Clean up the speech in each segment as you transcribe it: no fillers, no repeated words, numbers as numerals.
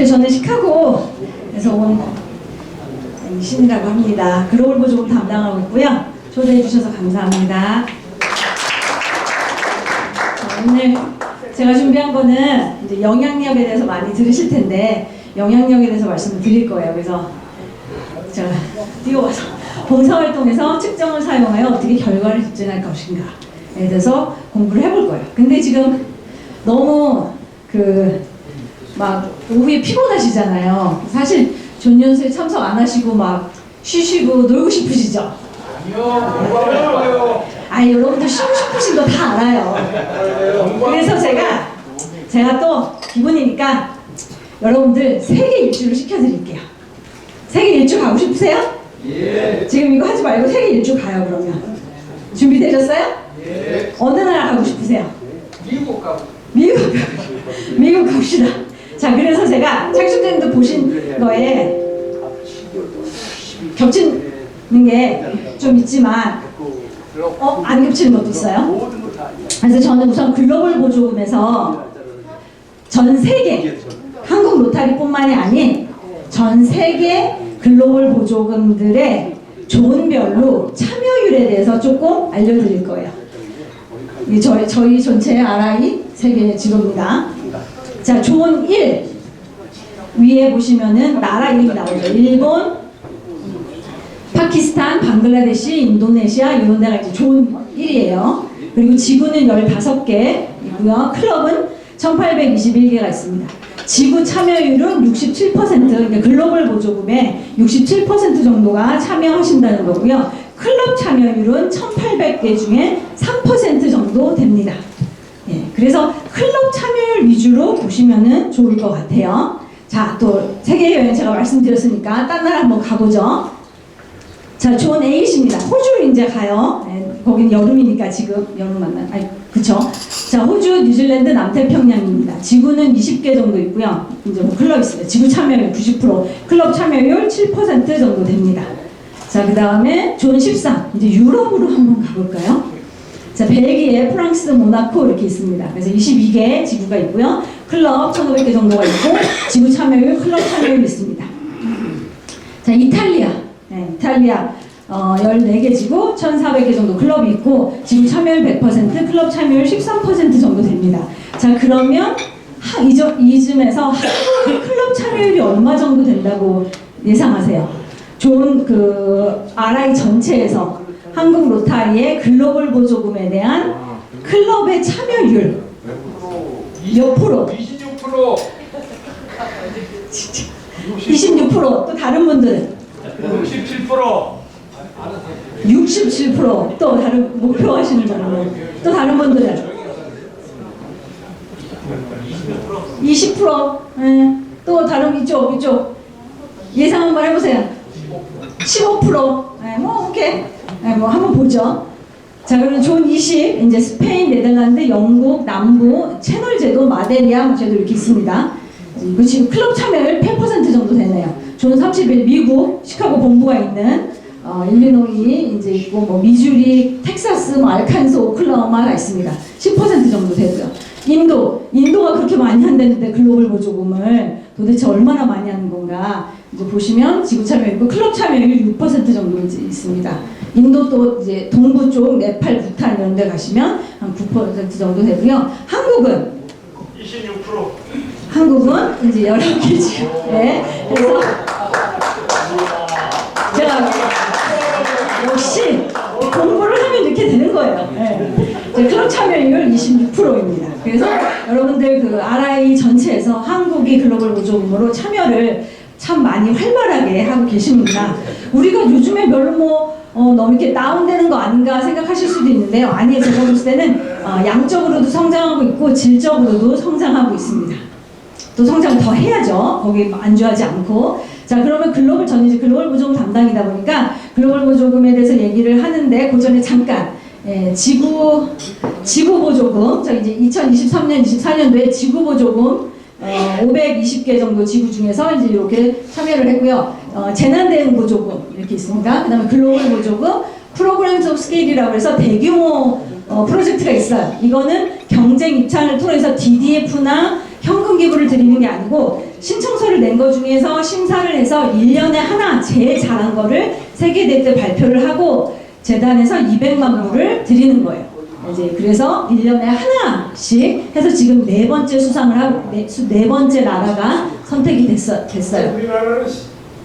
안녕하세요. 저는 시카고에서 온 신이라고 합니다. 글로벌 보조금 담당하고 있고요. 초대해 주셔서 감사합니다. 오늘 제가 준비한 거는 이제 영향력에 대해서 많이 들으실 텐데 영향력에 대해서 말씀을 드릴 거예요. 그래서 제가 뛰어와서 봉사활동에서 측정을 사용하여 어떻게 결과를 집진할 것인가에 대해서 공부를 해볼 거예요. 근데 지금 너무 막 오후에 피곤하시잖아요. 사실 존연수에 참석 안 하시고 막 쉬시고 놀고 싶으시죠? 아니요. 아니 여러분들 쉬고 싶으신 거 다 알아요. 그래서 제가 또 기분이니까 여러분들 세계 일주를 시켜드릴게요. 세계 일주 가고 싶으세요? 예. 지금 이거 하지 말고 세계 일주 가요. 그러면 준비되셨어요? 예. 어느 나라 가고 싶으세요? 미국 가고. 미국 갑시다. 자, 그래서 제가 착수전도 보신 거에 겹치는 게 좀 있지만 안 겹치는 것도 있어요. 그래서 저는 우선 글로벌 보조금에서 전 세계 한국 로타리뿐만이 아닌 전 세계 글로벌 보조금들의 존별로 참여율에 대해서 조금 알려드릴 거예요. 저희 전체 RI 세계 지도입니다. 자, 존 1 위에 보시면은 나라 이름이 나오죠. 일본, 파키스탄, 방글라데시, 인도네시아 이런 데가 이제 존 1이에요. 그리고 지구는 15개 있고요. 클럽은 1821개가 있습니다. 지구 참여율은 67%, 그러니까 글로벌 보조금의 67% 정도가 참여하신다는 거고요. 클럽 참여율은 1800개 중에 3% 정도 됩니다. 예, 그래서 클럽 참여율 위주로 보시면은 좋을 것 같아요. 자, 또 세계 여행 제가 말씀드렸으니까 딴 나라 한번 가보죠. 자, 존 8입니다. 호주 이제 가요. 예, 거긴 여름이니까 지금 여름 맞나? 아니, 그쵸? 자, 호주, 뉴질랜드, 남태평양입니다. 지구는 20개 정도 있고요. 이제 뭐 클럽 있습니다. 지구 참여율 90%, 클럽 참여율 7% 정도 됩니다. 자, 그 다음에 존 13. 이제 유럽으로 한번 가볼까요? 자, 벨기에, 프랑스, 모나코 이렇게 있습니다. 그래서 22개 지구가 있고요. 클럽 1500개 정도가 있고 지구 참여율, 클럽 참여율이 있습니다. 자, 이탈리아. 네, 이탈리아 14개 지구, 1400개 정도 클럽이 있고 지구 참여율 100%, 클럽 참여율 13% 정도 됩니다. 자, 그러면 이쯤에서 한국의 클럽 참여율이 얼마 정도 된다고 예상하세요? 좋은 RI 전체에서 한국 로타리의 글로벌 보조금에 대한 클럽의 참여율 몇 프로? 26%. 26%. 또 다른 분들은 67%. 67%. 또 다른 목표 하시는 분은 또 다른 분들은 20%. 또 다른 이쪽 예상 한번 해보세요. 15%. 뭐 이렇게 뭐 한번 보죠. 자, 그러면 존 20 이제 스페인, 네덜란드, 영국, 남부, 채널 제도, 마데리아 제도 이렇게 있습니다. 이거 지금 클럽 참여율 8% 정도 되네요. 존 31 미국 시카고 본부가 있는 일리노이 이제 있고 뭐 미주리, 텍사스, 뭐 알칸소, 오클라호마가 있습니다. 10% 정도 되고요. 인도가 그렇게 많이 한다는데 글로벌 보조금을 도대체 얼마나 많이 하는 건가? 이제 보시면 지구 참여 있고 클럽 참여율 6% 정도 이제 있습니다. 인도 또 이제 동부 쪽 네팔, 부탄 이런 데 가시면 한 9% 정도 되고요. 한국은 26%. 한국은 이제 11개 지구. 네. 그래서 제가 역시 공부를 하면 이렇게 되는 거예요. 네. 클럽 참여율 26%입니다. 그래서 여러분들 RI 전체에서 한국이 글로벌 보조금으로 참여를 참 많이 활발하게 하고 계십니다. 우리가 요즘에 별로 너무 이렇게 다운되는 거 아닌가 생각하실 수도 있는데요. 아니에요. 제가 볼 때는 양적으로도 성장하고 있고 질적으로도 성장하고 있습니다. 또 성장 더 해야죠. 거기 안주하지 않고. 자, 그러면 저는 이제 글로벌 보조금 담당이다 보니까 글로벌 보조금에 대해서 얘기를 하는데 그 전에 잠깐 지구 보조금, 저 이제 2023년, 24년도에 지구 보조금 520개 정도 지구 중에서 이제 이렇게 참여를 했고요. 재난 대응 보조금 이렇게 있습니다. 그다음에 글로벌 보조금, 프로그램스 오브 스케일이라고 해서 대규모 프로젝트가 있어요. 이거는 경쟁 입찰을 통해서 DDF나 현금 기부를 드리는 게 아니고 신청서를 낸 거 중에서 심사를 해서 1년에 하나 제일 잘한 거를 세계대회 때 발표를 하고 재단에서 200만 불을 드리는 거예요. 이제 그래서 1년에 하나씩 해서 지금 4번째 수상을 하고 네 번째 나라가 선택이 됐어요. 우리나라는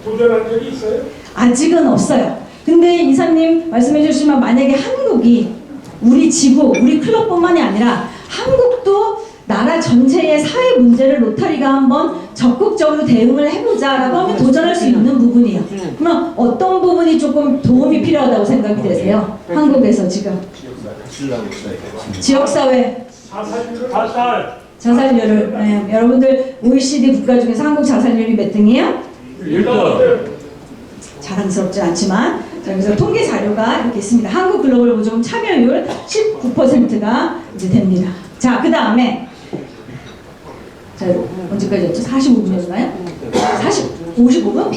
도전한 적이 있어요? 아직은 없어요. 근데 이사님 말씀해 주시면 만약에 한국이 우리 지구, 우리 클럽뿐만이 아니라 한국도 나라 전체의 사회 문제를 로타리가 한번 적극적으로 대응을 해보자라고 하면 도전할 수 있는 부분이에요. 그러면 어떤 부분이 조금 도움이 필요하다고 생각이 되세요? 한국에서 지금 지역사회 자살률을 여러분들 OECD 국가 중에서 한국 자살률이 몇 등이에요? 1등. 자랑스럽지 않지만 자, 그래서 통계 자료가 이렇게 있습니다. 한국 글로벌 보조금 참여율 19%가 이제 됩니다. 자, 그 다음에 자, 언제까지였죠? 45분이었나요? 55분?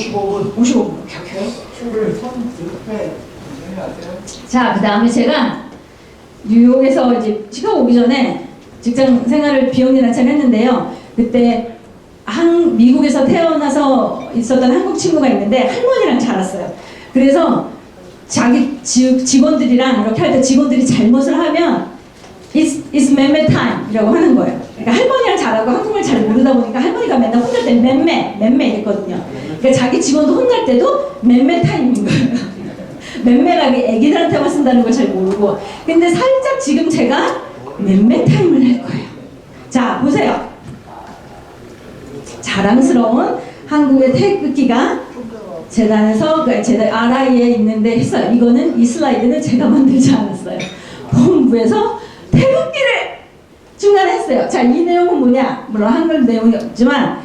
55분. 자, 그 다음에 제가 뉴욕에서 이제 시카고 오기 전에 직장 생활을 비영리 단체했는데요. 그때 미국에서 태어나서 있었던 한국 친구가 있는데 할머니랑 자랐어요. 그래서 자기 직원들이랑 이렇게 할 때 직원들이 잘못을 하면 It's 맴매 time 이라고 하는 거예요. 그러니까 할머니랑 자라고 한국말 잘 모르다 보니까 할머니가 맨날 혼날 때 맴매 이랬거든요. 그러니까 자기 직원도 혼날 때도 맴매 타임인 거예요. 맴매가 애기들한테만 쓴다는 걸 잘 모르고. 근데 살짝 지금 제가 맴매 타임을 할 거예요. 자, 보세요. 자랑스러운 한국의 태극기가 재단에서 재단 RI에 있는데 했어요. 이거는 이 슬라이드는 제가 만들지 않았어요. 본부에서 태극기를 중간에 했어요. 자, 이 내용은 뭐냐? 물론 한글 내용이 없지만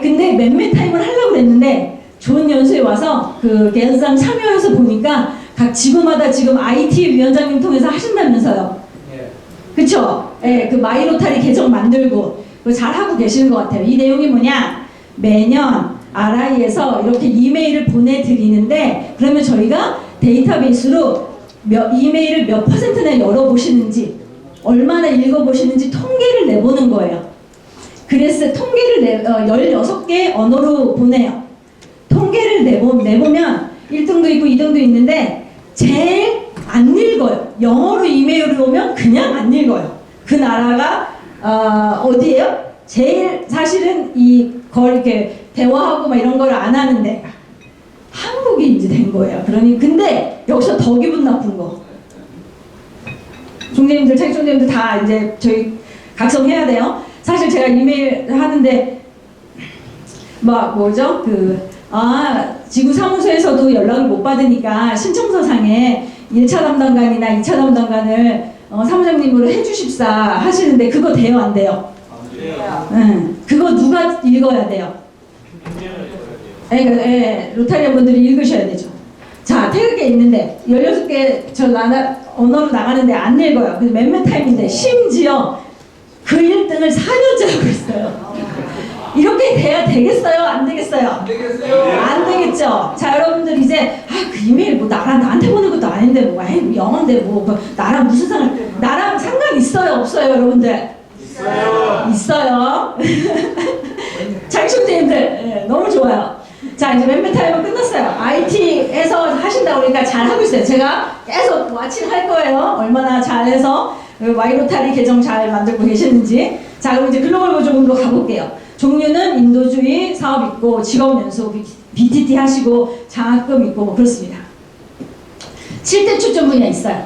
근데 맴매 타임을 하려고 했는데 좋은 연수에 와서 그 개연상 참여해서 보니까 각 지구마다 지금 IT 위원장님 통해서 하신다면서요. 그쵸? 예, 그 마이로타리 계정 만들고 그거 잘 하고 계시는 것 같아요. 이 내용이 뭐냐? 매년 RI에서 이렇게 이메일을 보내드리는데 그러면 저희가 데이터베이스로 이메일을 몇 %나 열어보시는지 얼마나 읽어보시는지 통계를 내보는 거예요. 그래서 통계를 16개 언어로 보내요. 통계를 내보면 1등도 있고 2등도 있는데 제일 안 읽어요. 영어로 이메일을 오면 그냥 안 읽어요. 그 나라가 어디예요? 제일 사실은 걸 이렇게 대화하고 막 이런 걸 안 하는데 한국이 이제 된 거예요. 그러니 근데 여기서 더 기분 나쁜 거. 총재님들, 차기총재님들 다 이제 저희 각성해야 돼요. 사실 제가 이메일 하는데 뭐죠? 지구 사무소에서도 연락을 못 받으니까 신청서상에 1차 담당관이나 2차 담당관을 사무장님으로 해주십사 하시는데 그거 돼요, 안 돼요? 그거 누가 읽어야 돼요? 로타리안 분들이 읽으셔야 되죠. 자, 태극기 있는데 16개 언어로 나가는데 안 읽어요. 그래서 맴매 타임인데 심지어 그 1등을 4년째 하고 있어요. 이렇게 돼야 되겠어요? 안 되겠어요? 안 되겠어요. 안 되겠죠? 자, 여러분들 이제 그 이메일 나한테 보낸 것도 아닌데 영어인데 나랑 무슨 나랑 상관 있어요? 없어요, 여러분들? 있어요. 장충재님들 너무 좋아요. 자, 이제 맴매 타임은 끝났어요. IT에서 하신다고 그러니까 잘 하고 있어요. 제가 계속 와칭 할 거예요. 얼마나 잘해서 와이로타리 계정 잘 만들고 계시는지. 자, 그럼 이제 글로벌 보조금으로 가볼게요. 종류는 인도주의 사업 있고 직업연수 BTT 하시고 장학금 있고 뭐 그렇습니다. 7대 초점 분야 있어요.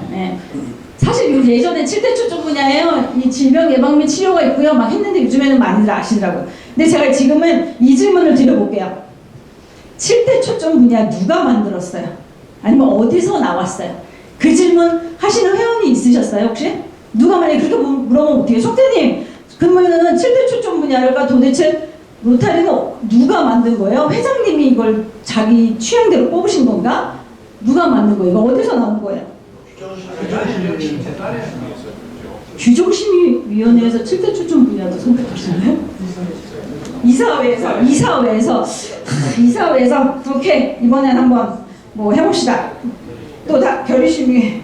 사실 예전에 7대 초점 분야에요. 이 질병 예방 및 치료가 있고요. 막 했는데 요즘에는 많이들 아시더라고요. 근데 제가 지금은 이 질문을 드려볼게요. 7대 초점 분야 누가 만들었어요? 아니면 어디서 나왔어요? 그 질문 하시는 회원이 있으셨어요, 혹시? 누가 만약에 그렇게 물어보면 어떻게 해요? 석대님, 그러면은 7대 초점 분야가 도대체 로타리는 누가 만든 거예요? 회장님이 이걸 자기 취향대로 뽑으신 건가? 누가 만든 거예요? 이거 어디서 나온 거예요? 규정심의위원회에서 7대 초점 분야도 선택하시나요? 이사회에서 오케이, 이번엔 한번 뭐 해봅시다. 또 결의심의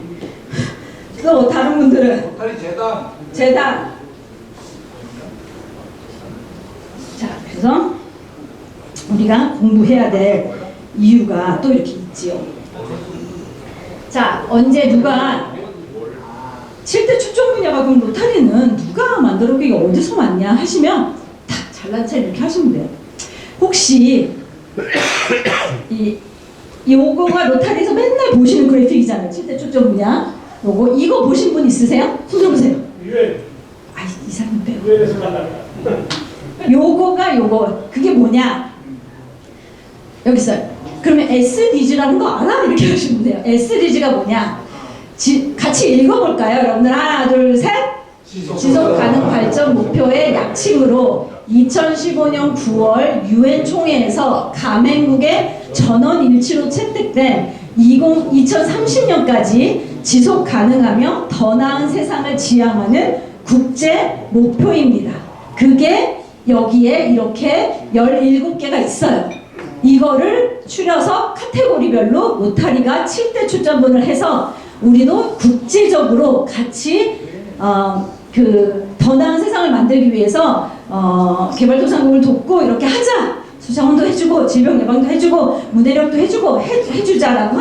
또 다른 분들은 로타리 재단. 재단 그래서 우리가 공부해야 될 이유가 또 이렇게 있지요. 자, 언제 누가 7대 추종 분야가 그럼 로타리는 누가 만들었고 이게 어디서 왔냐 하시면 딱 잘난 체 이렇게 하시면 돼요. 혹시 요거가 로타리에서 맨날 보시는 그래픽이잖아요. 7대 추종 분야. 이거 보신 분 있으세요? 손 들어보세요. 유엔. 아이, 이 사람 빼요. 유엔에서 만나는. 요거 그게 뭐냐? 여기 있어요. 그러면 SDG라는 거 알아? 이렇게 하시면 돼요. SDG가 뭐냐? 같이 읽어볼까요? 여러분들 하나 둘 셋. 지속 가능 발전 목표의 약칭으로 2015년 9월 유엔 총회에서 가맹국의 전원 일치로 채택된 2030년까지 지속 가능하며 더 나은 세상을 지향하는 국제 목표입니다. 그게 여기에 이렇게 17개가 있어요. 이거를 추려서 카테고리별로 로타리가 7대 초점분을 해서 우리도 국제적으로 같이 더 나은 세상을 만들기 위해서 개발도상국을 돕고 이렇게 하자. 수자원도 해주고 질병 예방도 해주고 무대력도 해주고 해주자라고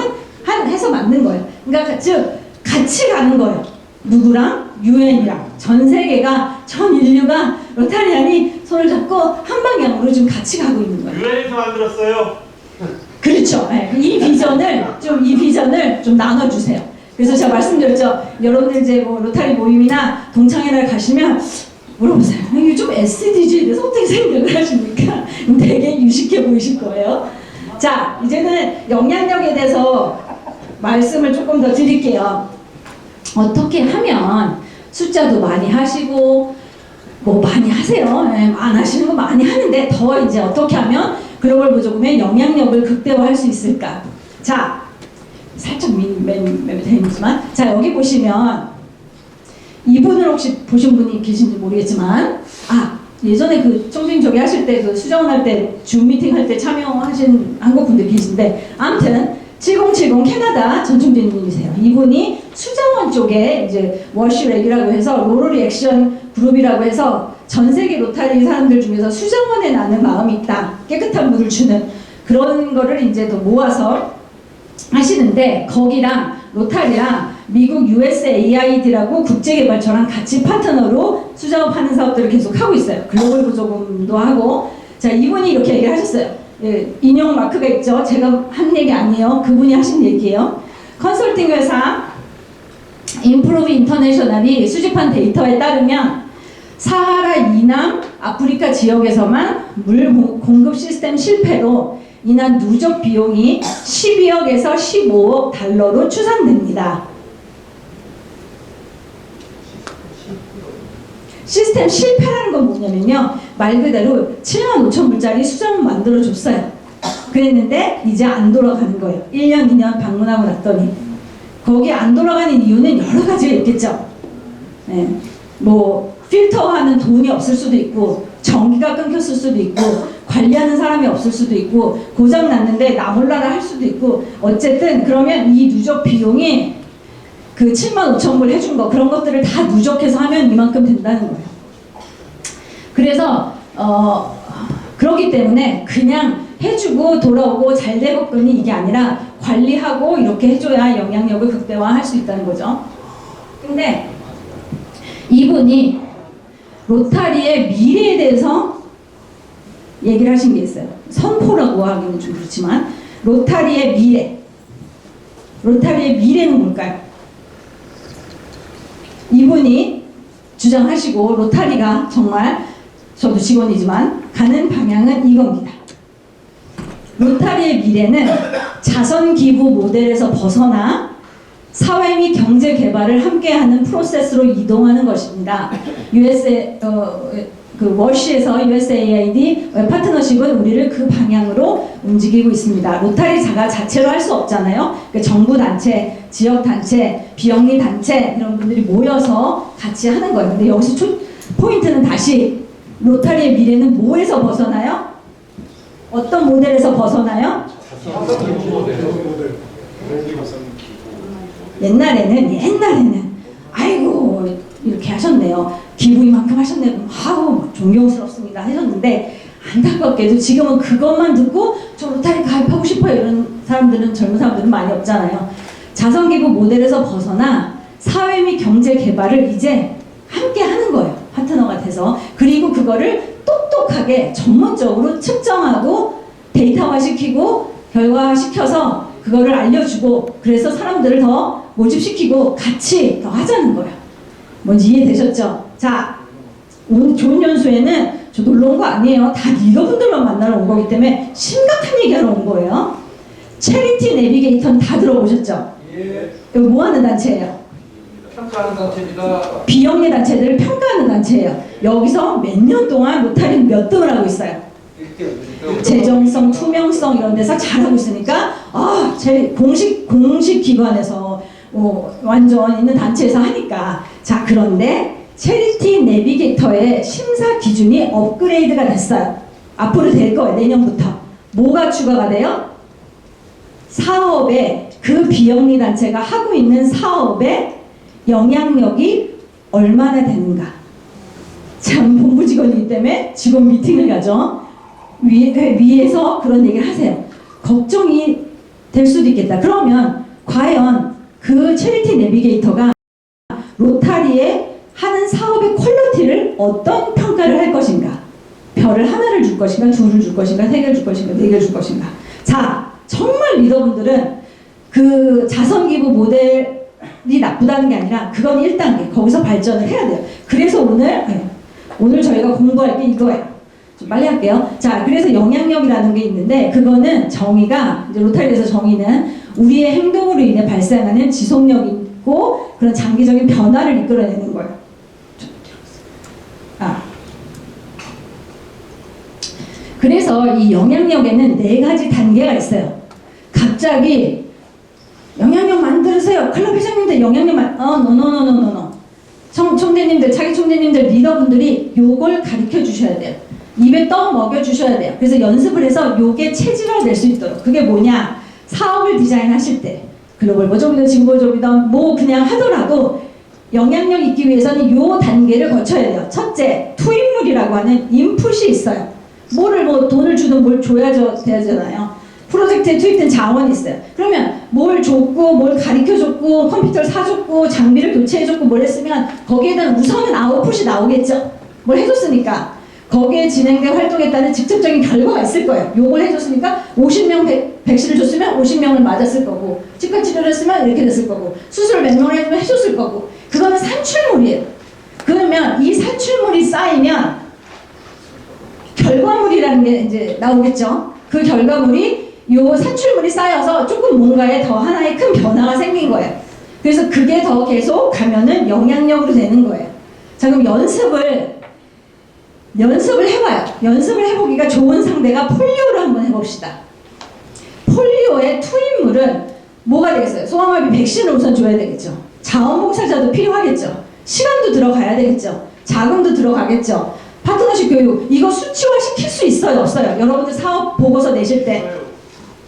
해서 만든 거예요. 그러니까 즉 같이 가는 거예요. 누구랑? 유엔이랑 전 세계가 전 인류가 로타리안이 손을 잡고 한 방향으로 지금 같이 가고 있는 거예요. 유엔에서 만들었어요. 그렇죠. 네. 이 비전을 좀 나눠주세요. 그래서 제가 말씀드렸죠. 여러분들 이제 뭐 로타리 모임이나 동창회를 가시면 물어보세요. 이게 좀 SDG에 대해서 어떻게 생각을 하십니까? 되게 유식해 보이실 거예요. 자, 이제는 영향력에 대해서 말씀을 조금 더 드릴게요. 어떻게 하면 숫자도 많이 하시고 뭐 많이 하세요. 네, 안 하시는 거 많이 하는데 더 이제 어떻게 하면 글로벌 보조금의 영향력을 극대화할 수 있을까? 자, 살짝 되지만 자, 여기 보시면 이분을 혹시 보신 분이 계신지 모르겠지만 예전에 그 청주님 저기 하실 때 그 수정원 할 때 줌 미팅 할 때 참여하신 한국 분들 계신데 아무튼 7070 캐나다 전충진님이세요. 이분이 수정원 쪽에 이제 워시렉이라고 해서 로러리 액션 그룹이라고 해서 전 세계 로타리 사람들 중에서 수정원에 나는 마음이 있다. 깨끗한 물을 주는 그런 거를 이제 더 모아서 하시는데 거기랑 로타리랑 미국 USAID라고 국제개발처랑 같이 파트너로 수자업하는 사업들을 계속 하고 있어요. 글로벌 보조금도 하고. 자, 이분이 이렇게 얘기를 하셨어요. 예, 인용 마크가 있죠. 제가 한 얘기 아니에요. 그분이 하신 얘기예요. 컨설팅 회사 인프로브 인터내셔널이 수집한 데이터에 따르면 사하라 이남 아프리카 지역에서만 물 공급 시스템 실패로 인한 누적 비용이 12억에서 15억 달러로 추산됩니다. 시스템 실패라는 건 뭐냐면요. 말 그대로 7만 5천 불짜리 수정을 만들어줬어요. 그랬는데 이제 안 돌아가는 거예요. 1년, 2년 방문하고 났더니. 거기 안 돌아가는 이유는 여러 가지가 있겠죠. 네. 뭐 필터하는 돈이 없을 수도 있고 전기가 끊겼을 수도 있고 관리하는 사람이 없을 수도 있고 고장 났는데 나 몰라라 할 수도 있고 어쨌든 그러면 이 누적 비용이 그 7만 5천 불 해준 거 그런 것들을 다 누적해서 하면 이만큼 된다는 거예요. 그래서 그렇기 때문에 그냥 해주고 돌아오고 잘 되겠거니 이게 아니라 관리하고 이렇게 해줘야 영향력을 극대화할 수 있다는 거죠. 근데 이분이 로타리의 미래에 대해서 얘기를 하신 게 있어요. 선포라고 하기는 좀 그렇지만 로타리의 미래는 뭘까요? 이분이 주장하시고 로타리가 정말 저도 직원이지만 가는 방향은 이겁니다. 로타리의 미래는 자선 기부 모델에서 벗어나 사회 및 경제 개발을 함께하는 프로세스로 이동하는 것입니다. 워시에서 USAID 파트너십은 우리를 그 방향으로 움직이고 있습니다. 로타리 자체로 할 수 없잖아요. 그러니까 정부 단체, 지역 단체, 비영리 단체 이런 분들이 모여서 같이 하는 거예요. 근데 여기서 포인트는 다시 로타리의 미래는 뭐에서 벗어나요? 어떤 모델에서 벗어나요? 옛날에는 아이고 이렇게 하셨네요. 기부 이만큼 하셨네요. 아우 존경스럽습니다 하셨는데 안타깝게도 지금은 그것만 듣고 저 로타리 가입하고 싶어요 이런 사람들은, 젊은 사람들은 많이 없잖아요. 자선기부 모델에서 벗어나 사회 및 경제 개발을 이제 함께 하는 거예요. 파트너가 돼서. 그리고 그거를 똑똑하게 전문적으로 측정하고 데이터화시키고 결과화시켜서 그거를 알려주고, 그래서 사람들을 더 모집시키고 같이 더 하자는 거예요. 뭔지 이해되셨죠? 자, 오늘 좋은 연수에는 저 놀러 온 거 아니에요. 다 리더분들만 만나러 온 거기 때문에 심각한 얘기하러 온 거예요. 체리티 내비게이터는 다 들어보셨죠? 예. 이거 뭐 하는 단체예요? 평가하는 단체입니다. 비영리 단체들을 평가하는 단체예요. 여기서 몇 년 동안 로타리 몇 등을 하고 있어요. 재정성, 투명성 이런 데서 잘하고 있으니까 제 공식 기관에서 완전 있는 단체에서 하니까. 자, 그런데 체리티 내비게이터의 심사 기준이 업그레이드가 됐어요. 앞으로 될 거예요. 내년부터. 뭐가 추가가 돼요? 사업에, 그 비영리 단체가 하고 있는 사업에 영향력이 얼마나 되는가. 참, 본부 직원이기 때문에 직원 미팅을 가죠. 위에서 그런 얘기를 하세요. 걱정이 될 수도 있겠다. 그러면 과연 그 체리티 내비게이터가 로타리에 하는 사업의 퀄리티를 어떤 평가를 할 것인가? 별을 하나를 줄 것인가, 둘을 줄 것인가, 세 개를 줄 것인가, 네 개를 줄 것인가. 자, 정말 리더분들은 그 자선기부 모델이 나쁘다는 게 아니라 그건 1단계, 거기서 발전을 해야 돼요. 그래서 오늘 저희가 공부할 게 이거예요. 좀 빨리 할게요. 자, 그래서 영향력이라는 게 있는데, 그거는 정의가, 이제 로타리에서 정의는 우리의 행동으로 인해 발생하는 지속력 있고 그런 장기적인 변화를 이끌어내는 거예요. 그래서 이 영향력에는 4가지 단계가 있어요. 갑자기 영향력 만들으세요. 클럽 회장님들 영향력 노노노노노노. 총대님들, 차기 총대님들, 리더분들이 요걸 가르쳐 주셔야 돼요. 입에 떡 먹여 주셔야 돼요. 그래서 연습을 해서 요게 체질화 될 수 있도록. 그게 뭐냐? 사업을 디자인하실 때 글로벌 버전이든 징버전이든 뭐 그냥 하더라도 영향력 있기 위해서는 요 단계를 거쳐야 돼요. 첫째, 투입물이라고 하는 인풋이 있어요. 뭐를 돈을 주든 뭘 줘야 되잖아요. 프로젝트에 투입된 자원이 있어요. 그러면 뭘 줬고 뭘 가르쳐줬고 컴퓨터를 사줬고 장비를 교체해줬고 뭘 했으면 거기에 대한 우선은 아웃풋이 나오겠죠. 뭘 해줬으니까. 거기에 진행된 활동에 따른 직접적인 결과가 있을 거예요. 요걸 해줬으니까 50명 백신을 줬으면 50명을 맞았을 거고, 치과 치료를 했으면 이렇게 됐을 거고, 수술을 몇 명을 해주면 해줬을 거고. 그거는 산출물이에요. 그러면 이 산출물이 쌓이면 결과물이라는 게 이제 나오겠죠. 그 결과물이 요 산출물이 쌓여서 조금 뭔가에 더 하나의 큰 변화가 생긴 거예요. 그래서 그게 더 계속 가면은 영향력으로 되는 거예요. 자, 그럼 연습을 해봐요. 연습을 해보기가 좋은 상대가 폴리오를 한번 해봅시다. 폴리오의 투입물은 뭐가 되겠어요? 소아마비 백신을 우선 줘야 되겠죠. 자원봉사자도 필요하겠죠. 시간도 들어가야 되겠죠. 자금도 들어가겠죠. 파트너십 교육, 이거 수치화 시킬 수 있어요, 없어요? 여러분들 사업 보고서 내실 때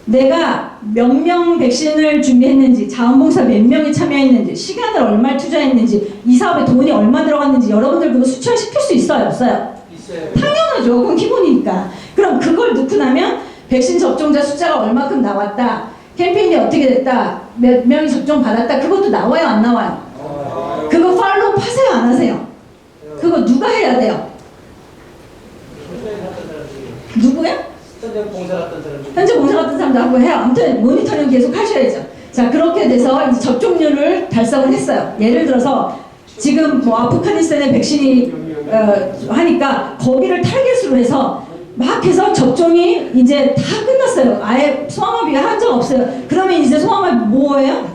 내가 몇 명 백신을 준비했는지, 자원봉사 몇 명이 참여했는지, 시간을 얼마 투자했는지, 이 사업에 돈이 얼마 들어갔는지 여러분들 그거 수치화 시킬 수 있어요, 없어요? 있어요. 당연하죠. 그건 기본이니까. 그럼 그걸 넣고 나면 백신 접종자 숫자가 얼마큼 나왔다, 캠페인이 어떻게 됐다, 몇 명이 접종 받았다, 그것도 나와요, 안 나와요? 그거 팔로우 하세요, 안 하세요? 그거 누가 해야 돼요? 누구야? 현재 봉사 같은 사람. 현재 봉사 같은 사람도 하고 해요. 아무튼 모니터링 계속 하셔야죠. 자, 그렇게 돼서 이제 접종률을 달성을 했어요. 예를 들어서 지금 뭐 아프가니스탄에 백신이 하니까 거기를 타겟으로 해서 막 해서 접종이 이제 다 끝났어요. 아예 소아마비가 한 적 없어요. 그러면 이제 소아마비 뭐예요?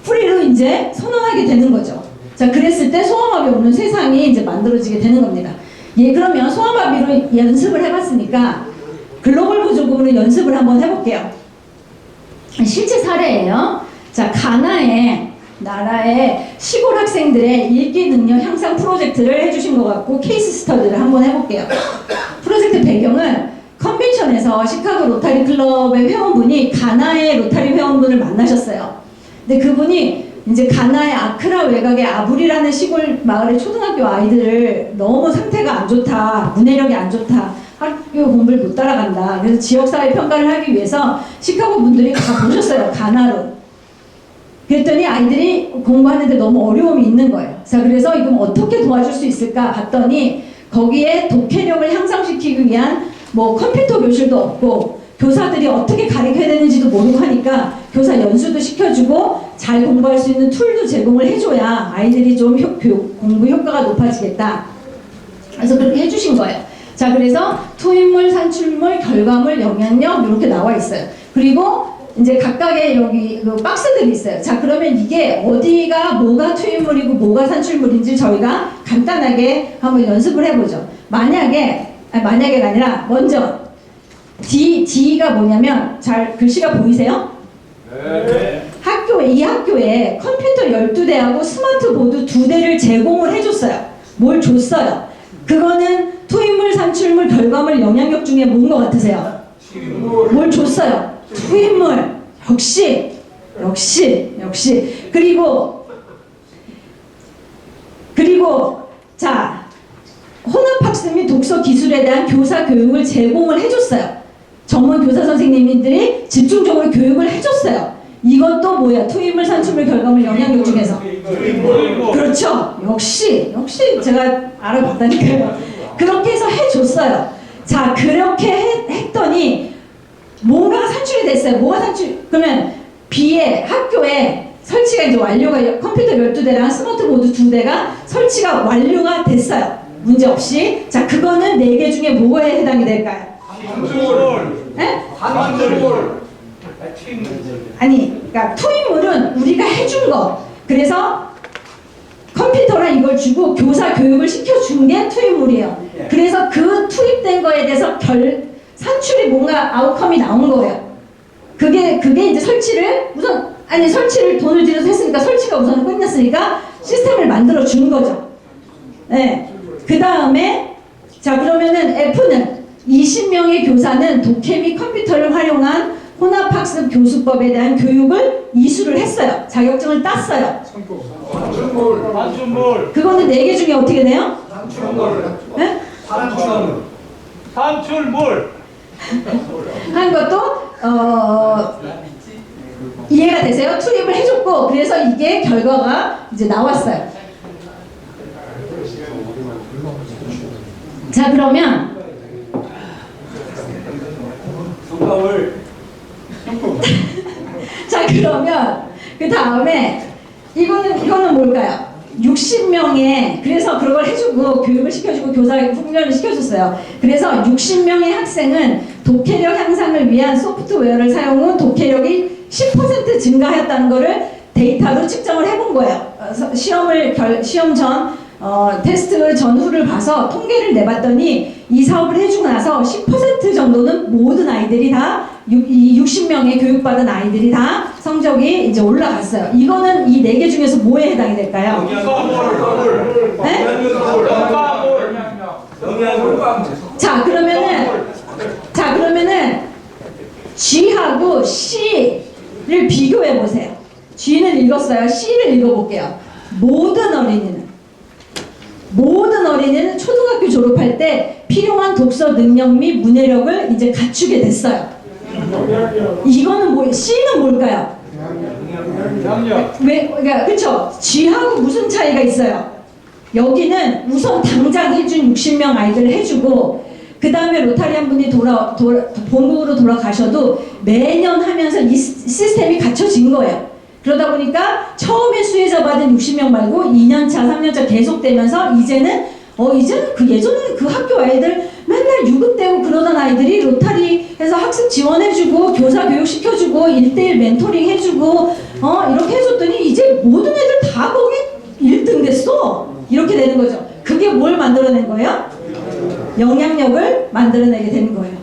프리로 이제 선언하게 되는 거죠. 자, 그랬을 때 소아마비 없는 세상이 이제 만들어지게 되는 겁니다. 예, 그러면 소아마비로 연습을 해봤으니까 글로벌 보조금으로 연습을 한번 해볼게요. 실제 사례예요. 자, 가나의 나라의 시골 학생들의 읽기 능력 향상 프로젝트를 해주신 것 같고 케이스 스터디를 한번 해볼게요. 프로젝트 배경은 컨벤션에서 시카고 로타리 클럽의 회원분이 가나의 로타리 회원분을 만나셨어요. 근데 그분이 이제 가나의 아크라 외곽의 아부리라는 시골 마을의 초등학교 아이들을 너무 상태가 안 좋다, 문해력이 안 좋다, 학교 공부를 못 따라간다. 그래서 지역사회 평가를 하기 위해서 시카고 분들이 다 보셨어요. 가나로. 그랬더니 아이들이 공부하는데 너무 어려움이 있는 거예요. 자, 그래서 이건 어떻게 도와줄 수 있을까 봤더니 거기에 독해력을 향상시키기 위한 뭐 컴퓨터 교실도 없고 교사들이 어떻게 가르쳐야 되는지도 모르고 하니까 교사 연수도 시켜주고 잘 공부할 수 있는 툴도 제공을 해줘야 아이들이 좀 공부 효과가 높아지겠다. 그래서 그렇게 해주신 거예요. 자, 그래서 투입물, 산출물, 결과물, 영향력 이렇게 나와 있어요. 그리고 이제 각각의 여기 그 박스들이 있어요. 자, 그러면 이게 어디가 뭐가 투입물이고 뭐가 산출물인지 저희가 간단하게 한번 연습을 해보죠. 만약에가 아니라 먼저 D가 뭐냐면 잘 글씨가 보이세요? 네. 이 학교에 컴퓨터 12대하고 스마트보드 2대를 제공을 해줬어요. 뭘 줬어요? 그거는 투입물, 산출물, 결과물, 영향력 중에 뭔 것 같으세요? 뭘 줬어요? 투입물. 역시. 그리고 자, 혼합학습 및 독서 기술에 대한 교사 교육을 제공을 해줬어요. 전문 교사 선생님들이 집중적으로 교육을 해줬어요. 이것도 뭐야? 투입물, 산출물, 결과물, 영향력 중에서. 그렇죠. 역시 제가 알아봤다니까요. 그렇게 해서 해줬어요. 자, 그렇게 했더니 뭔가가 산출이 됐어요. 뭐가 산출? 그러면 B의 학교에 설치가 이제 완료가 컴퓨터 12대랑 스마트보드 2대가 설치가 완료가 됐어요. 문제 없이. 자, 그거는 4개 중에 뭐에 해당이 될까요? 네? 아니, 그러니까 투입물은 우리가 해준 거. 그래서 컴퓨터랑 이걸 주고 교사 교육을 시켜준 게 투입물이에요. 그래서 그 투입된 거에 대해서 산출이 뭔가 아웃컴이 나온 거예요. 그게 이제 설치를 돈을 들여서 했으니까 설치가 우선 끝났으니까 시스템을 만들어 준 거죠. 네. 그 다음에 자, 그러면은 F는 20명의 교사는 독해 및 컴퓨터를 활용한 혼합학습 교수법에 대한 교육을 이수를 했어요. 자격증을 땄어요. 산출물. 그거는 4개 중에 어떻게 돼요? 네? 산출물. 한 것도 이해가 되세요? 투입을 해줬고 그래서 이게 결과가 이제 나왔어요. 자, 그러면 자, 그러면 그 다음에 이거는 뭘까요? 60명의 그래서 그걸 해주고 교육을 시켜주고 교사 훈련을 시켜줬어요. 그래서 60명의 학생은 독해력 향상을 위한 소프트웨어를 사용 후 독해력이 10% 증가하였다는 것을 데이터로 측정을 해본 거예요. 시험 전 테스트 전후를 봐서 통계를 내봤더니 이 사업을 해주고 나서 10% 정도는 모든 아이들이 다 이 60명의 교육받은 아이들이 다 성적이 이제 올라갔어요. 이거는 이 4개 중에서 뭐에 해당이 될까요? 네? 자, 그러면은 G하고 C를 비교해 보세요. G는 읽었어요. C를 읽어볼게요. 모든 어린이는 초등학교 졸업할 때 필요한 독서 능력 및 문해력을 이제 갖추게 됐어요. 이거는 뭐예요? C는 뭘까요? 그러니까 그렇죠. G하고 무슨 차이가 있어요? 여기는 우선 당장 해준 60명 아이들을 해주고 그 다음에 로타리안 분이 본국으로 돌아가셔도 매년 하면서 이 시스템이 갖춰진 거예요. 그러다 보니까 처음에 수혜자 받은 60명 말고 2년차, 3년차 계속되면서 이제는 예전에 그 학교 아이들 맨날 유급되고 그러던 아이들이 로타리에서 학습 지원해주고 교사 교육시켜주고 1대1 멘토링 해주고 이렇게 해줬더니 이제 모든 애들 다 거기 1등 됐어. 이렇게 되는 거죠. 그게 뭘 만들어낸 거예요? 영향력을 만들어내게 되는 거예요.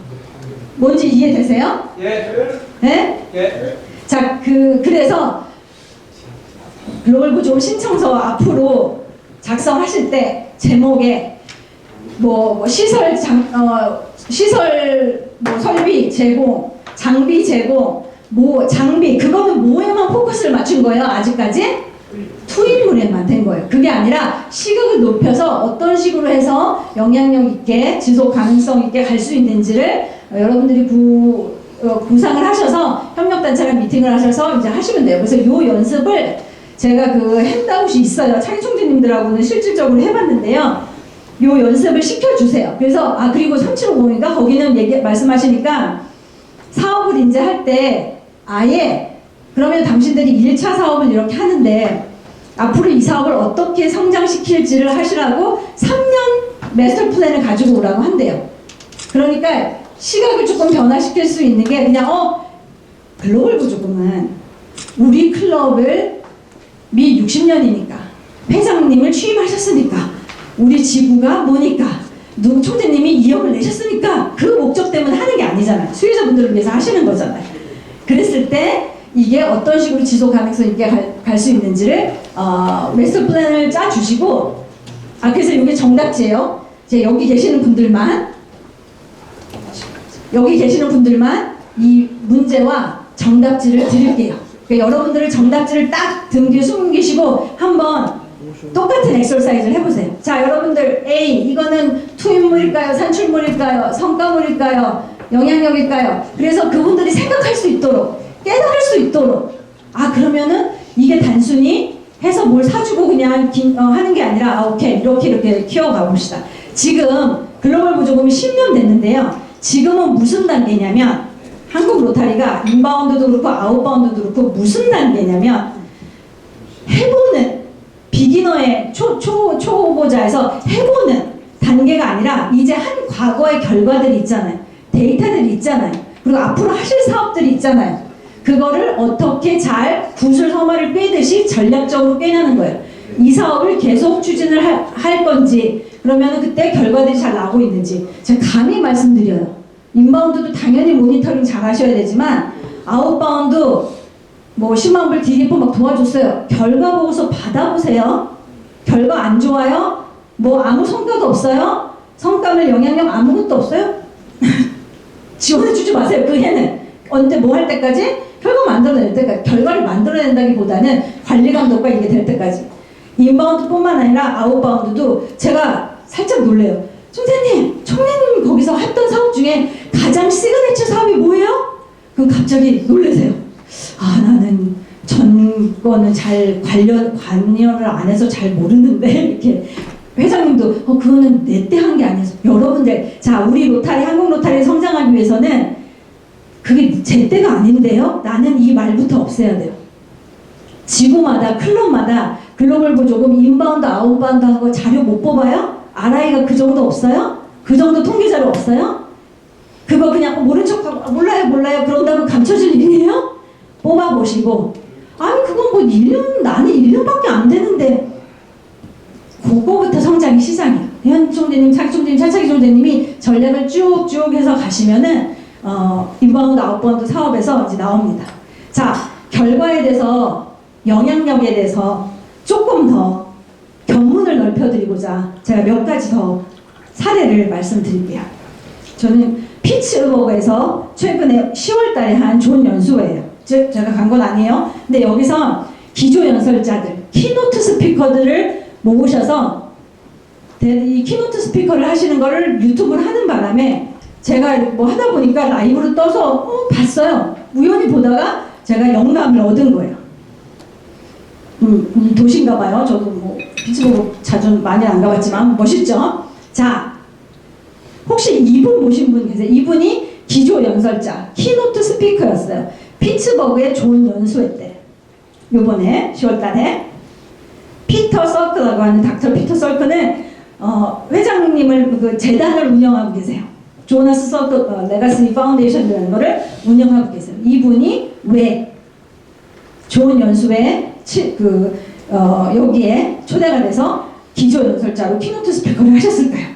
뭔지 이해되세요? 예. 네? 예. 자, 그래서 글로벌 구조 신청서 앞으로 작성하실 때 제목에 시설 설비 제공, 장비 제공, 장비 그거는 뭐에만 포커스를 맞춘 거예요? 아직까지? 투입물에만 된 거예요. 그게 아니라 시각을 높여서 어떤 식으로 해서 영향력 있게 지속 가능성 있게 갈 수 있는지를 여러분들이 구상을 하셔서 협력단체랑 미팅을 하셔서 이제 하시면 돼요. 그래서 이 연습을 제가 그 핸드아웃이 있어요. 차기 총재님들하고는 실질적으로 해봤는데요. 이 연습을 시켜주세요. 그래서 그리고 3750인가 거기는 말씀하시니까 사업을 이제 할 때 아예 그러면 당신들이 1차 사업을 이렇게 하는데 앞으로 이 사업을 어떻게 성장시킬지를 하시라고 3년 마스터 플랜을 가지고 오라고 한대요. 그러니까 시각을 조금 변화시킬 수 있는 게 그냥 글로벌 보조금은 우리 클럽을 미 60년이니까 회장님을 취임하셨으니까 우리 지구가 뭐니까 누구 총재님이 2억을 내셨으니까 그 목적 때문에 하는 게 아니잖아요. 수혜자분들을 위해서 하시는 거잖아요. 그랬을 때 이게 어떤 식으로 지속 가능성 있게 갈 수 있는지를 마스터 플랜을 짜주시고 그래서 이게 정답지예요. 이제 여기 계시는 분들만 이 문제와 정답지를 드릴게요. 그러니까 여러분들을 정답지를 딱 등 뒤에 숨기시고 한번 똑같은 엑서사이즈를 해보세요. 자, 여러분들 A 이거는 투입물일까요? 산출물일까요? 성과물일까요? 영향력일까요? 그래서 그분들이 생각할 수 있도록 깨달을 수 있도록 그러면은 이게 단순히 해서 뭘 사주고 그냥 하는 게 아니라 오케이 이렇게 키워가 봅시다. 지금 글로벌 보조금이 10년 됐는데요. 지금은 무슨 단계냐면 한국 로타리가 인바운드도 그렇고 아웃바운드도 그렇고 무슨 단계냐면 해보는 비기너의 초보자에서 해보는 단계가 아니라 이제 한 과거의 결과들이 있잖아요. 데이터들이 있잖아요. 그리고 앞으로 하실 사업들이 있잖아요. 그거를 어떻게 잘 구슬 서머를 꿰듯이 전략적으로 꿰내는 거예요. 이 사업을 계속 추진을 할 건지 그러면 그때 결과들이 잘 나오고 있는지 제가 감히 말씀드려요. 인바운드도 당연히 모니터링 잘 하셔야 되지만 아웃바운드 뭐 10만 불 DDF 막 도와줬어요. 결과 보고서 받아보세요. 결과 안 좋아요? 뭐 아무 성과도 없어요? 성과물 영향력 아무것도 없어요? 지원해주지 마세요. 그 해는 언제 뭐 할 때까지? 결과 만들어낼 때까지. 결과를 만들어낸다기보다는 관리 감독과 이게 될 때까지. 인바운드뿐만 아니라 아웃바운드도 제가 살짝 놀래요. 총재님 거기서 했던 사업 중에 가장 시그니처 사업이 뭐예요? 그럼 갑자기 놀라세요. 나는 전 거는 잘 관여를 안 해서 잘 모르는데 이렇게 회장님도 그거는 내 때 한 게 아니어서 여러분들 우리 로타리 한국 로타리 성장하기 위해서는 그게 제 때가 아닌데요. 나는 이 말부터 없애야 돼요. 지구마다 클럽마다 글로벌 보조금 인바운드 아웃바운드 하고 자료 못 뽑아요? RI가 그 정도 없어요? 그 정도 통계 자료 없어요? 그거 그냥 모른 척하고 몰라요 그런다고 감춰질 일이에요? 뽑아보시고 그건 뭐 1년 나는 1년밖에 안 되는데 그거부터 성장이 시작이에요. 현 총재님, 차기 총재님, 차차기 총재님이 전략을 쭉쭉 해서 가시면은 인바운드 아웃바운드 사업에서 이제 나옵니다. 자, 결과에 대해서 영향력에 대해서 조금 더 견문을 넓혀드리고자 제가 몇 가지 더 사례를 말씀드릴게요. 저는 피츠버그에서 최근에 10월달에 한 좋은 연수회예요. 즉 제가 간 건 아니에요. 근데 여기서 기조 연설자들, 키노트 스피커들을 모으셔서 이 키노트 스피커를 하시는 거를 유튜브를 하는 바람에 제가 뭐 하다 보니까 라이브로 떠서 봤어요. 우연히 보다가 제가 영감을 얻은 거예요. 도시인가 봐요. 저도 뭐 피츠버그 자주 많이 안 가봤지만 멋있죠? 자, 혹시 이분 보신 분 계세요? 이분이 기조 연설자, 키노트 스피커였어요. 피츠버그의 좋은 연수회 때 요번에 10월달에 피터 서크라고 하는 닥터 피터 서크는 회장님을 그 재단을 운영하고 계세요. 조나스 서크 레가시 파운데이션이라는 거를 운영하고 계세요. 이분이 왜 좋은 연수회 여기에 초대가 돼서 기조 연설자로 키노트 스피커를 하셨을까요?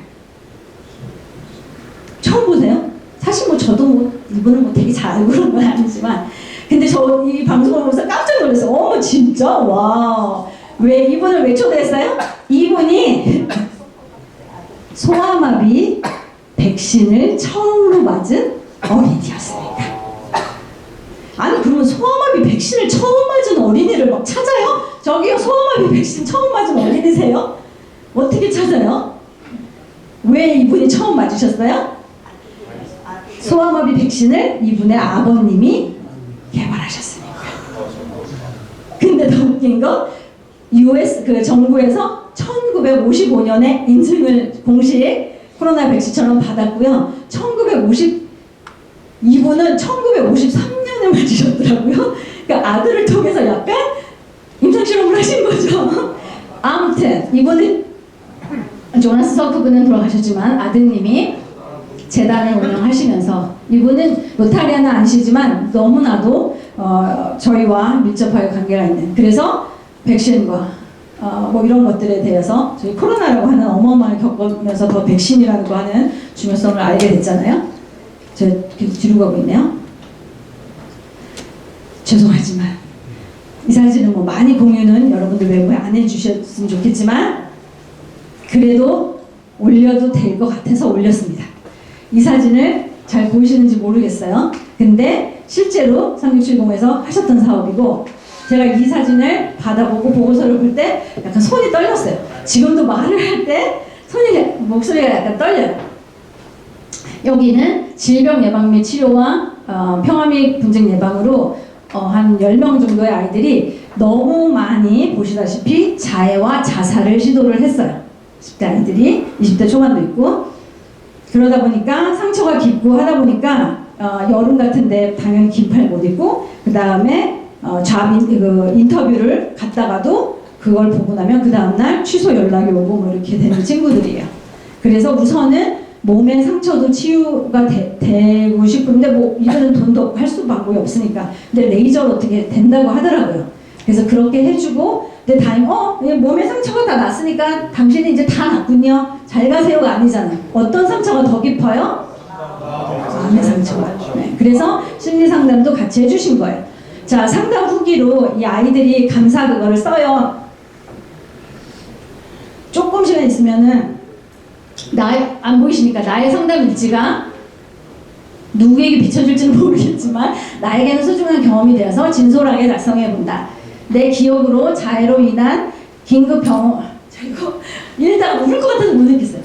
처음 보세요? 사실 뭐 저도 뭐 이분을 뭐 되게 잘 알고 그런 건 아니지만 근데 저 이 방송을 보면서 깜짝 놀랐어요. 진짜? 와. 왜 이분을 왜 초대했어요? 이분이 소아마비 백신을 처음으로 맞은 어린이였습니다. 아니 그러면 소아마비 백신을 처음 맞은 어린이를 막 찾아요? 저기요, 소아마비 백신 처음 맞은 어린이세요? 어떻게 찾아요? 왜 이분이 처음 맞으셨어요? 소아마비 백신을 이분의 아버님이 개발하셨으니까. 근데 더 웃긴 건 US 그 정부에서 1955년에 인증을 공식 코로나 백신처럼 받았고요. 이분은 1953년에 맞으셨더라고요. 그러니까 아들을 통해서 약간 임상실험을 하신 거죠. 아무튼 이분은 조나스 서크브는 돌아가셨지만 아드님이 재단을 운영하시면서 이분은 로타리아는 아니시지만 너무나도 저희와 밀접하게 관계가 있는, 그래서 백신과 뭐 이런 것들에 대해서 저희 코로나라고 하는 어마어마하게 겪으면서 더 백신이라는 거 하는 중요성을 알게 됐잖아요. 제가 계속 뒤로 가고 있네요. 죄송하지만 이 사진은 뭐 많이 공유는 여러분들 외부에 안 해주셨으면 좋겠지만 그래도 올려도 될 것 같아서 올렸습니다. 이 사진을 잘 보이시는지 모르겠어요. 근데 실제로 3670에서 하셨던 사업이고, 제가 이 사진을 받아보고 보고서를 볼 때 약간 손이 떨렸어요. 지금도 말을 할 때 목소리가 약간 떨려요. 여기는 질병 예방 및 치료와 평화 및 분쟁 예방으로 한 10명 정도의 아이들이 너무 많이 보시다시피 자해와 자살을 시도를 했어요. 10대 아이들이, 20대 초반도 있고. 그러다 보니까 상처가 깊고 하다 보니까 여름 같은데 당연히 긴팔 못 입고, 그 다음에 인터뷰를 갔다가도 그걸 보고 나면 그 다음날 취소 연락이 오고 뭐 이렇게 되는 친구들이에요. 그래서 우선은 몸의 상처도 치유가 되고 싶은데 뭐 이거는 돈도 없고 할 수 방법이 없으니까, 근데 레이저로 어떻게 된다고 하더라고요. 그래서 그렇게 해주고, 근데 몸의 상처가 다 났으니까 당신이 이제 다 났군요, 잘 가세요가 아니잖아요. 어떤 상처가 더 깊어요? 마음의 상처가. 네. 그래서 심리 상담도 같이 해주신 거예요. 자, 상담 후기로 이 아이들이 감사 그거를 써요. 조금 시간 있으면은 안 보이십니까? 나의 상담 일지가 누구에게 비춰질지는 모르겠지만 나에게는 소중한 경험이 되어서 진솔하게 달성해본다. 내 기억으로 자해로 인한 긴급 병원, 이거 읽다가 울을 것 같아서 못 읽겠어요.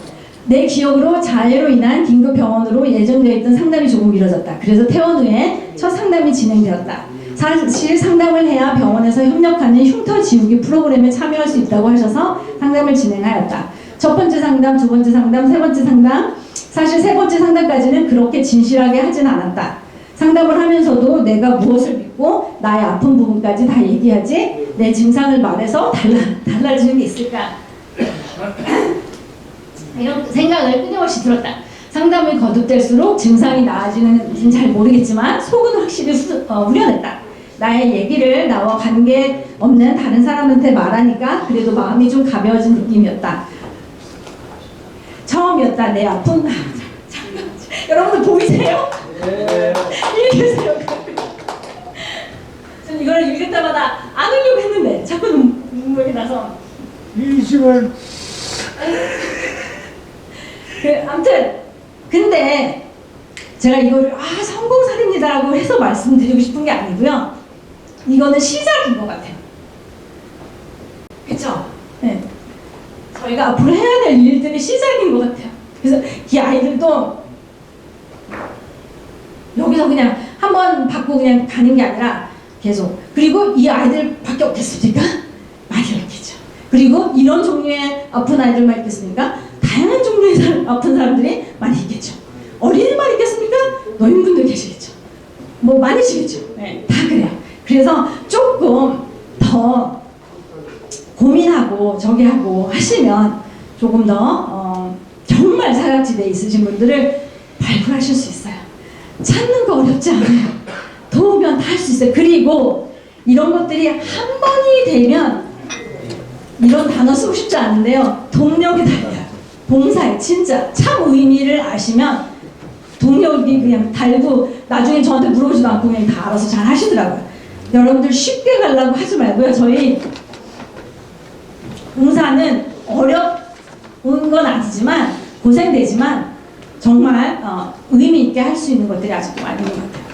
내 기억으로 자해로 인한 긴급 병원으로 예정되어 있던 상담이 조금 미뤄졌다. 그래서 퇴원 후에 첫 상담이 진행되었다. 사실 상담을 해야 병원에서 협력하는 흉터 지우기 프로그램에 참여할 수 있다고 하셔서 상담을 진행하였다. 첫 번째 상담, 두 번째 상담, 세 번째 상담, 사실 세 번째 상담까지는 그렇게 진실하게 하진 않았다. 상담을 하면서도 내가 무엇을 믿고 나의 아픈 부분까지 다 얘기하지 내 증상을 말해서 달라지는 게 있을까? 이런 생각을 끊임없이 들었다. 상담이 거듭될수록 증상이 나아지는지는 잘 모르겠지만 속은 확실히 후련했다. 나의 얘기를 나와 관계 없는 다른 사람한테 말하니까 그래도 마음이 좀 가벼워진 느낌이었다. 처음이었다. 내 아픈 여러분들 보이세요? 네. 읽으세요. 전 이걸 읽을 때마다 안 울려고 했는데 자꾸 눈물이 나서. 이 시간 아무튼 근데 제가 이거를 성공사례입니다라고 해서 말씀드리고 싶은 게 아니고요. 이거는 시작인 것 같아요. 그쵸? 네. 저희가 앞으로 해야 될 일들이 시작인 것 같아요. 그래서 이 아이들도 여기서 그냥 한번 받고 그냥 가는 게 아니라 계속, 그리고 이 아이들밖에 없겠습니까? 많이 없겠죠. 그리고 이런 종류의 아픈 아이들만 있겠습니까? 다양한 종류의 아픈 사람들이 많이 있겠죠. 어린이만 있겠습니까? 노인분들 계시겠죠. 뭐 많으시겠죠. 네, 다 그래요. 그래서 조금 더 고민하고 저기 하고 하시면 조금 더 정말 사각지대에 있으신 분들을 발굴하실 수 있어요. 찾는 거 어렵지 않아요. 도우면 다 할 수 있어요. 그리고 이런 것들이 한 번이 되면, 이런 단어 쓰고 싶지 않은데요, 동력이 달려요. 봉사에 진짜 참 의미를 아시면 동력이 그냥 달고 나중에 저한테 물어보지도 않고 그냥 다 알아서 잘 하시더라고요. 여러분들 쉽게 가려고 하지 말고요. 저희 봉사는 어려운 건 아니지만 고생되지만 정말 의미 있게 할 수 있는 것들이 아직도 많은 것 같아요.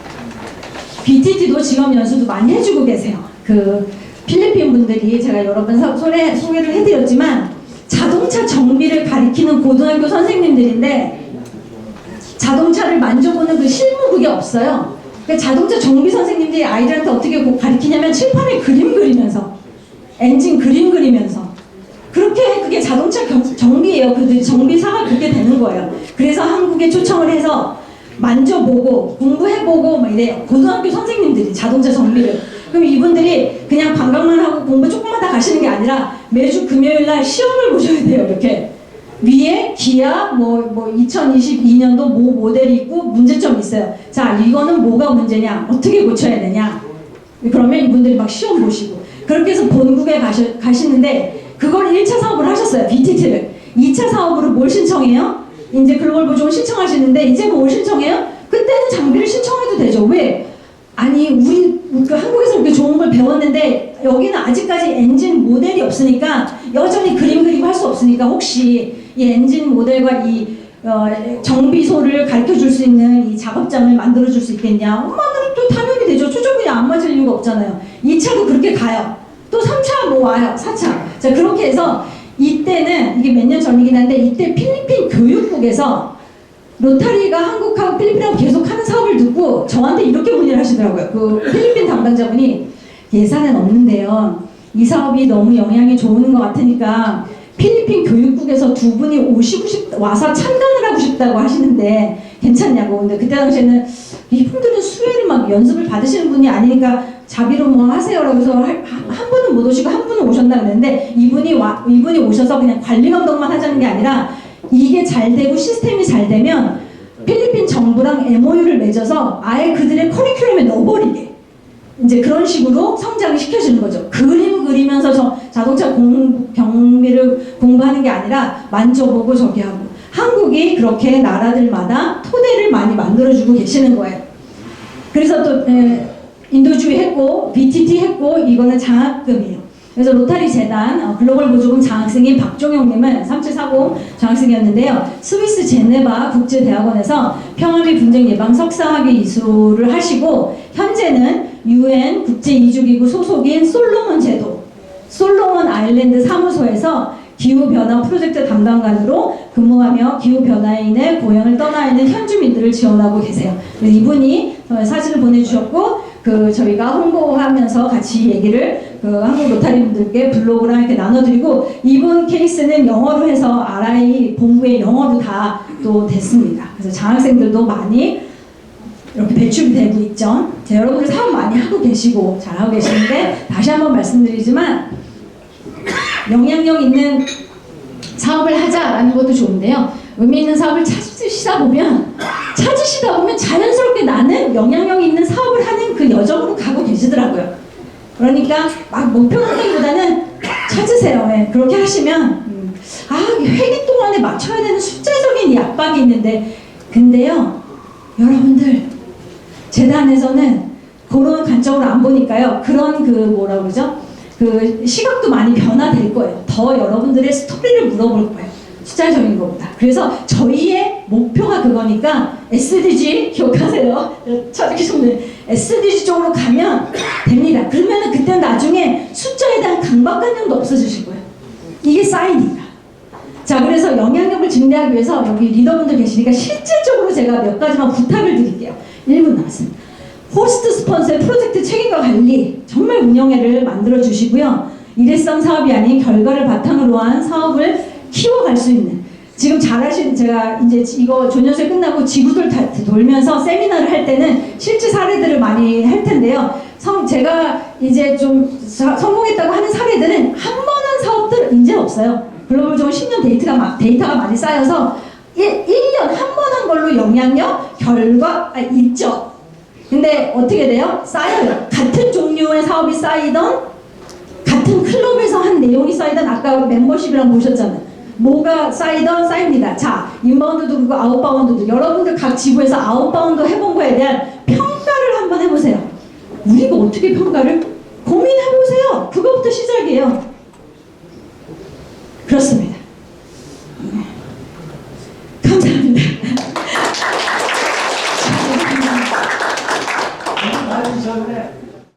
BTT도 직업 연수도 많이 해주고 계세요. 그 필리핀 분들이 제가 여러 번 소개를 해드렸지만 자동차 정비를 가리키는 고등학교 선생님들인데 자동차를 만져보는 그 실무 그게 없어요. 그러니까 자동차 정비 선생님들이 아이들한테 어떻게 가리키냐면 칠판에 그림 그리면서 엔진 그림 그리면서 그렇게 그게 자동차 정비예요. 그 정비사가 그렇게 되는 거예요. 그래서 한국에 초청을 해서 만져보고 공부해보고 막 이래요. 고등학교 선생님들이 자동차 정비를. 그럼 이분들이 그냥 관광만 하고 공부 조금만 다 가시는 게 아니라 매주 금요일날 시험을 보셔야 돼요. 이렇게 위에 기아 뭐 2022년도 모 모델이 있고 문제점이 있어요. 자, 이거는 뭐가 문제냐, 어떻게 고쳐야 되냐. 그러면 이분들이 막 시험 보시고 그렇게 해서 본국에 가시는데 그걸 1차 사업을 하셨어요. BTT를. 2차 사업으로 뭘 신청해요? 이제 글로벌 보조금 신청하시는데 이제 뭘 신청해요? 그때는 장비를 신청해도 되죠. 왜? 아니 우리 그 한국에서 이렇게 좋은 걸 배웠는데 여기는 아직까지 엔진 모델이 없으니까 여전히 그림 그리고 할 수 없으니까 혹시 이 엔진 모델과 이 정비소를 가르쳐 줄 수 있는 이 작업장을 만들어 줄 수 있겠냐? 엄마들은 또 당연히 되죠. 초조분이 안 맞을 이유가 없잖아요. 2차도 그렇게 가요. 또 3차 뭐 와요. 4차. 자, 그렇게 해서 이때는 이게 몇 년 전이긴 한데 이때 필리핀 교육국에서 로타리가 한국하고 필리핀하고 계속 하는 사업을 듣고 저한테 이렇게 문의를 하시더라고요. 그 필리핀 담당자분이 예산은 없는데요. 이 사업이 너무 영향이 좋은 것 같으니까 필리핀 교육국에서 두 분이 와서 참관을 하고 싶다고 하시는데 괜찮냐고. 근데 그때 당시에는 이분들은 수혜를 막 연습을 받으시는 분이 아니니까 자비로 뭐 하세요라고 해서 한 분은 못 오시고 한 분은 오셨나 그랬는데 이분이 오셔서 그냥 관리 감독만 하자는 게 아니라 이게 잘 되고 시스템이 잘 되면 필리핀 정부랑 MOU를 맺어서 아예 그들의 커리큘럼에 넣어버리게 이제 그런 식으로 성장을 시켜주는 거죠. 그림 그리면서 자동차 경비를 공부하는 게 아니라 만져보고 저기 하고 한국이 그렇게 나라들마다 토대를 많이 만들어주고 계시는 거예요. 그래서 또 인도주의 했고 BTT 했고 이거는 장학금이에요. 그래서 로타리 재단 글로벌 보조금 장학생인 박종영님은 3740 장학생이었는데요. 스위스 제네바 국제대학원에서 평화 및 분쟁 예방 석사학위 이수를 하시고 현재는 UN 국제이주기구 소속인 솔로몬 제도, 솔로몬 아일랜드 사무소에서 기후변화 프로젝트 담당관으로 근무하며 기후변화에 인해 고향을 떠나 있는 현주민들을 지원하고 계세요. 이분이 사진을 보내주셨고 저희가 홍보하면서 같이 얘기를 한국 로타리 분들께 블로그랑 이렇게 나눠드리고 이분 케이스는 영어로 해서 RI 본부의 영어로 다 또 됐습니다. 그래서 장학생들도 많이 이렇게 배출이 되고 있죠. 여러분들 사업 많이 하고 계시고 잘하고 계시는데 다시 한번 말씀드리지만 영향력 있는 사업을 하자라는 것도 좋은데요. 의미 있는 사업을 찾으시다 보면 자연스럽게 나는 영향력 있는 사업을 하는 그 여정으로 가고 계시더라고요. 그러니까 막 목표 하기보다는 찾으세요. 네, 그렇게 하시면 회기 동안에 맞춰야 되는 숫자적인 압박이 있는데 근데요 여러분들 재단에서는 그런 관점으로 안 보니까요 그런 뭐라 그러죠? 그 시각도 많이 변화될 거예요. 더 여러분들의 스토리를 물어볼 거예요. 숫자적인 것보다. 그래서 저희의 목표가 그거니까 SDG 기억하세요. 찾으시면 SDG 쪽으로 가면 됩니다. 그러면 그때 나중에 숫자에 대한 강박관념도 없어지실 거예요. 이게 사이니까. 자, 그래서 영향력을 증대하기 위해서 여기 리더분들 계시니까 실질적으로 제가 몇 가지만 부탁을 드릴게요. 1분 남았습니다. 호스트 스폰서의 프로젝트 책임과 관리, 정말 운영회를 만들어 주시고요. 일회성 사업이 아닌 결과를 바탕으로 한 사업을 키워갈 수 있는, 지금 잘하신, 제가 이제 이거 조년수에 끝나고 지구들 돌면서 세미나를 할 때는 실제 사례들을 많이 할 텐데요. 제가 이제 좀 성공했다고 하는 사례들은 한 번 한 사업들 이제 없어요. 글로벌적으로 10년 데이터가 많이 쌓여서 1년 한 번 한 걸로 영향력, 결과 있죠. 근데 어떻게 돼요? 쌓여요. 같은 종류의 사업이 쌓이던, 같은 클럽에서 한 내용이 쌓이던, 아까 멤버십이랑 보셨잖아요. 뭐가 쌓이던 쌓입니다. 자, 인바운드도 그렇고 아웃바운드도, 여러분들 각 지구에서 아웃바운드 해본 거에 대한 평가를 한번 해보세요. 우리가 어떻게 평가를? 고민해보세요. 그거부터 시작이에요.